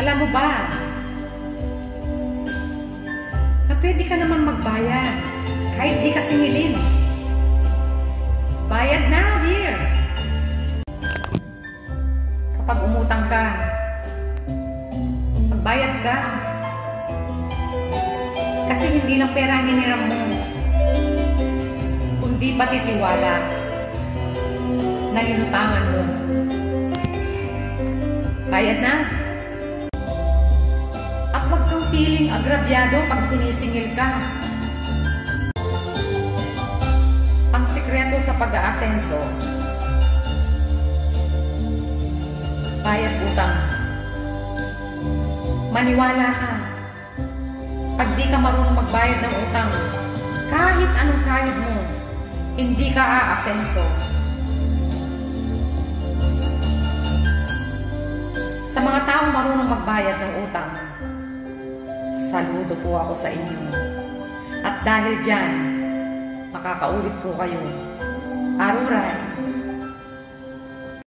Alam mo ba, na pwede ka naman magbayad kahit di ka singilin. Bayad na, dear. Kapag umutang ka, magbayad ka. Kasi hindi lang pera ang hiniram mo, kundi pati tiwala na inutangan mo. Bayad na. At huwag kang feeling agrabyado pag sinisingil ka. Ang sikreto sa pag-aasenso, bayad utang. Maniwala ka. Pag di ka marunong magbayad ng utang, kahit anong kayod mo, hindi ka aasenso. Sa mga taong marunong magbayad ng utang, saludo po ako sa inyo. At dahil dyan, makakaulit po kayo. Aruray!